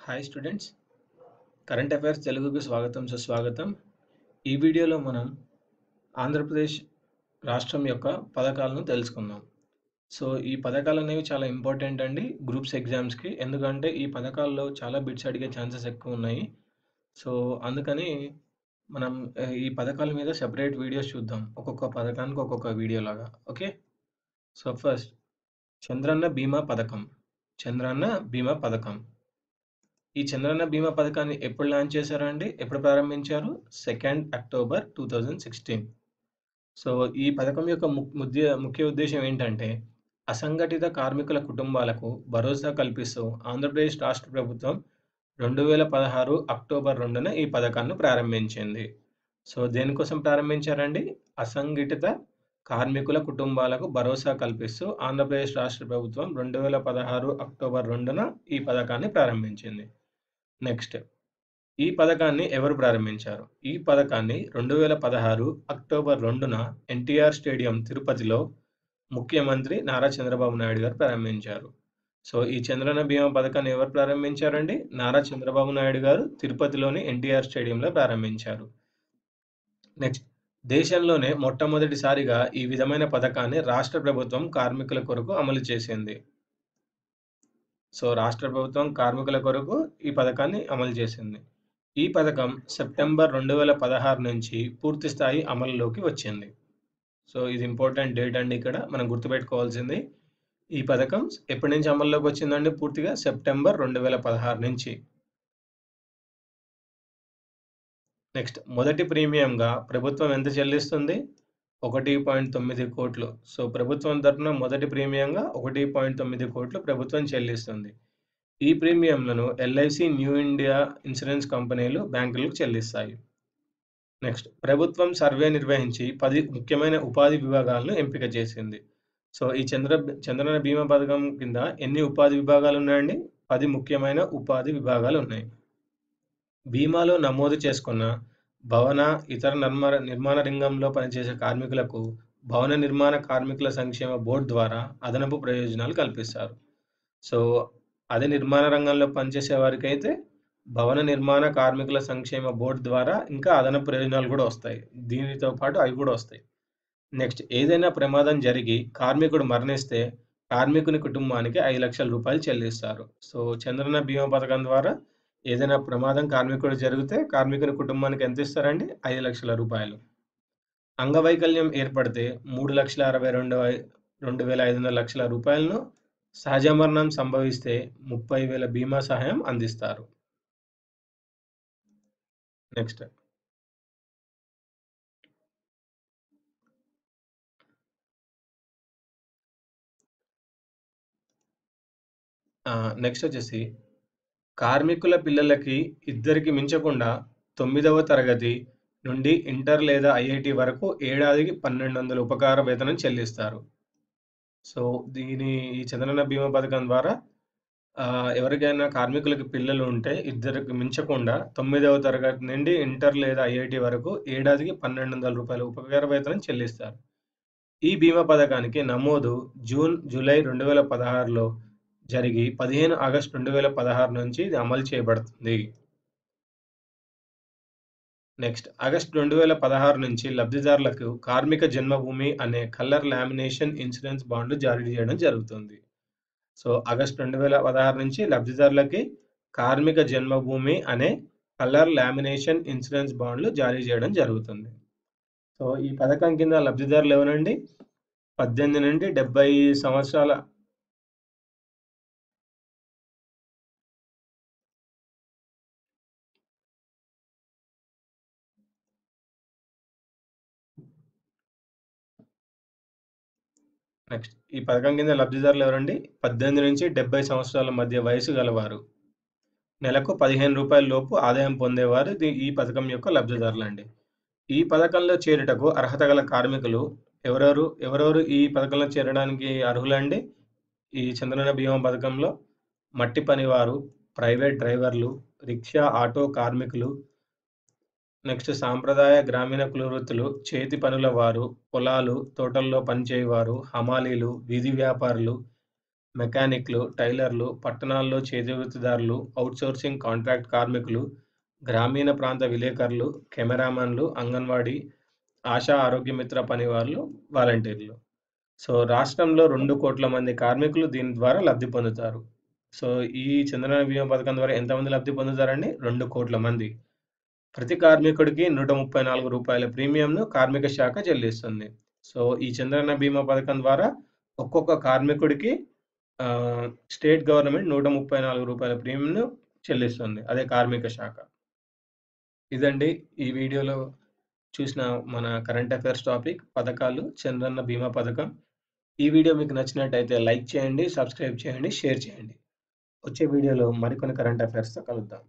Hi students, current affairs తెలుగుకి స్వాగతం సుస్వాగతం. ఈ వీడియోలో మనం ఆంధ్రప్రదేశ్ రాష్ట్రం యొక్క పథకాలను తెలుసుకుందాం. సో ఈ పథకాలు అనేవి చాలా ఇంపార్టెంట్ అండి గ్రూప్స్ ఎగ్జామ్స్కి, ఎందుకంటే ఈ పథకాల్లో చాలా బిట్స్ అడిగే ఛాన్సెస్ ఎక్కువ ఉన్నాయి. సో అందుకని మనం ఈ పథకాల మీద సెపరేట్ వీడియోస్ చూద్దాం, ఒక్కొక్క పథకానికి ఒక్కొక్క వీడియో లాగా. ఓకే, సో ఫస్ట్ చంద్రన్న బీమా పథకం. చంద్రన్న బీమా పథకం ఈ చంద్రన్న బీమా పథకాన్ని ఎప్పుడు లాంచ్ చేశారండి? ఎప్పుడు ప్రారంభించారు? 2 అక్టోబర్ 2016. సో ఈ పథకం యొక్క ముఖ్య ఉద్దేశం ఏంటంటే, అసంఘటిత కార్మికుల కుటుంబాలకు భరోసా కల్పిస్తూ ఆంధ్రప్రదేశ్ రాష్ట్ర ప్రభుత్వం 2016 అక్టోబర్ 2న ఈ పథకాన్ని ప్రారంభించింది. సో దేనికోసం ప్రారంభించారండి? అసంఘటిత కార్మికుల కుటుంబాలకు భరోసా కల్పిస్తూ ఆంధ్రప్రదేశ్ రాష్ట్ర ప్రభుత్వం 2016 అక్టోబర్ 2న ఈ పథకాన్ని ప్రారంభించింది. నెక్స్ట్, ఈ పథకాన్ని ఎవరు ప్రారంభించారు? ఈ పథకాన్ని 2016 అక్టోబర్ 2న ఎన్టీఆర్ స్టేడియం తిరుపతిలో ముఖ్యమంత్రి నారా చంద్రబాబు నాయుడు గారు ప్రారంభించారు. సో ఈ చంద్రన్న బీమా పథకాన్ని ఎవరు ప్రారంభించారండి? నారా చంద్రబాబు నాయుడు గారు తిరుపతిలోని ఎన్టీఆర్ స్టేడియంలో ప్రారంభించారు. నెక్స్ట్, దేశంలోనే మొట్టమొదటిసారిగా ఈ విధమైన పథకాన్ని రాష్ట్ర ప్రభుత్వం కార్మికుల కొరకు అమలు చేసింది. సో రాష్ట్ర ప్రభుత్వం కార్మికుల కొరకు ఈ పథకాన్ని అమలు చేసింది. ఈ పథకం సెప్టెంబర్ 2016 నుంచి పూర్తి స్థాయి అమలులోకి వచ్చింది. సో ఇది ఇంపార్టెంట్ డేట్ అండి, ఇక్కడ మనం గుర్తుపెట్టుకోవాల్సింది. ఈ పథకం ఎప్పటి నుంచి అమల్లోకి వచ్చిందండి? పూర్తిగా సెప్టెంబర్ 2016 నుంచి. నెక్స్ట్, మొదటి ప్రీమియంగా ప్రభుత్వం ఎంత చెల్లిస్తుంది? 1.9 కోట్లు. సో ప్రభుత్వం తరపున మొదటి ప్రీమియంగా 1.9 కోట్లు ప్రభుత్వం చెల్లిస్తుంది. ఈ ప్రీమియంలను ఎల్ఐసి, న్యూ ఇండియా ఇన్సూరెన్స్ కంపెనీలు బ్యాంకులకు చెల్లిస్తాయి. నెక్స్ట్, ప్రభుత్వం సర్వే నిర్వహించి 10 ముఖ్యమైన ఉపాధి విభాగాలను ఎంపిక చేసింది. సో ఈ చంద్రన్న బీమా పథకం కింద ఎన్ని ఉపాధి విభాగాలు ఉన్నాయండి? 10 ముఖ్యమైన ఉపాధి విభాగాలు ఉన్నాయి. బీమాలో నమోదు చేసుకున్న భవన, ఇతర నిర్మాణ రంగంలో పనిచేసే కార్మికులకు భవన నిర్మాణ కార్మికుల సంక్షేమ బోర్డు ద్వారా అదనపు ప్రయోజనాలు కల్పిస్తారు. సో అదే నిర్మాణ రంగంలో పనిచేసే వారికి అయితే భవన నిర్మాణ కార్మికుల సంక్షేమ బోర్డు ద్వారా ఇంకా అదనపు ప్రయోజనాలు కూడా వస్తాయి. దీనితో పాటు అవి కూడా వస్తాయి. నెక్స్ట్, ఏదైనా ప్రమాదం జరిగి కార్మికుడు మరణిస్తే కార్మికుని కుటుంబానికి 5 లక్షల రూపాయలు చెల్లిస్తారు. సో చంద్రన్న బీమా పథకం ద్వారా ఏదైనా ప్రమాదం కార్మికుడు జరిగితే కార్మికుని కుటుంబానికి ఎంత ఇస్తారండి? 5 లక్షల రూపాయలు. అంగవైకల్యం ఏర్పడితే 3,62,500 లక్షల రూపాయలను, సహజ మరణం సంభవిస్తే 30,000 బీమా సహాయం అందిస్తారు. నెక్స్ట్, నెక్స్ట్ వచ్చేసి కార్మికుల పిల్లలకి ఇద్దరికి మించకుండా 9వ తరగతి నుండి ఇంటర్ లేదా ఐఐటి వరకు ఏడాదికి 1,200 ఉపకార వేతనం చెల్లిస్తారు. సో ఈ చంద్రన్న బీమా పథకం ద్వారా ఎవరికైనా కార్మికులకి పిల్లలు ఉంటే ఇద్దరికి మించకుండా 9వ తరగతి నుండి ఇంటర్ లేదా ఐఐటి వరకు ఏడాదికి 1,200 రూపాయల ఉపకార వేతనం చెల్లిస్తారు. ఈ బీమా పథకానికి నమోదు జూలై 2016లో జరిగి 15 ఆగస్టు 2016 నుంచి ఇది అమలు చేయబడుతుంది. నెక్స్ట్, ఆగస్టు 2016 నుంచి లబ్ధిదారులకు కార్మిక జన్మభూమి అనే కలర్ లామినేషన్ ఇన్సూరెన్స్ బాండ్లు జారీ చేయడం జరుగుతుంది. సో ఆగస్టు 2016 నుంచి లబ్ధిదారులకి కార్మిక జన్మభూమి అనే కలర్ లామినేషన్ ఇన్సూరెన్స్ బాండ్లు జారీ చేయడం జరుగుతుంది. సో ఈ పథకం కింద లబ్ధిదారులు ఎవరండి? 18 నుండి 70 సంవత్సరాల నెక్స్ట్, ఈ పథకం కింద లబ్ధిదారులు ఎవరండి? 18 నుంచి 70 సంవత్సరాల మధ్య వయసు గలవారు, నెలకు 15 రూపాయల లోపు ఆదాయం పొందేవారు ఈ పథకం యొక్క లబ్ధిదారులండి. ఈ పథకంలో చేరుటకు అర్హత గల కార్మికులు ఎవరెవరు ఈ పథకంలో చేరడానికి అర్హులండి? ఈ చంద్రన్న బీమా పథకంలో మట్టి పనివారు, ప్రైవేట్ డ్రైవర్లు, రిక్షా, ఆటో కార్మికులు, నెక్స్ట్ సాంప్రదాయ గ్రామీణ కుల వృత్తులు, చేతి పనుల వారు, పొలాలు, తోటల్లో పనిచేయవారు, హమాలీలు, వీధి వ్యాపారులు, మెకానిక్‌లు, టైలర్లు, పట్టణాల్లో చేతివృత్తిదారులు, ఔట్‌సోర్సింగ్ కాంట్రాక్ట్ కార్మికులు, గ్రామీణ ప్రాంత విలేకరులు, కెమెరామన్‌లు, అంగన్వాడీ, ఆశా ఆరోగ్య మిత్ర పనివాళ్ళు, వాలంటీర్లు. సో, రాష్ట్రంలో 2,00,00,000 మంది కార్మికులు దీని ద్వారా లబ్ధి పొందుతారు. సో, ఈ చంద్రన్న బీమా పథకం ద్వారా ఎంతమంది లబ్ధి పొందుతారండి? 2,00,00,000 మంది. ప్రతి కార్మికుడికి రూ. 134 ప్రీమియంను కార్మిక శాఖ చెల్లిస్తుంది. సో, ఈ చంద్రన్న బీమా పథకం ద్వారా ఒక్కొక్క కార్మికుడికి స్టేట్ గవర్నమెంట్ రూ. 134 ప్రీమియంను చెల్లిస్తుంది. అదే కార్మిక శాఖ. ఇదండి ఈ వీడియోలో చూసిన మన కరెంట్ అఫైర్స్ టాపిక్ పథకాలు, చంద్రన్న బీమా పథకం. ఈ వీడియో మీకు నచ్చినట్టయితే లైక్ చేయండి, సబ్స్క్రైబ్ చేయండి, షేర్ చేయండి. వచ్చే వీడియోలో మరికొన్ని కరెంట్ అఫైర్స్‌తో కలుద్దాం.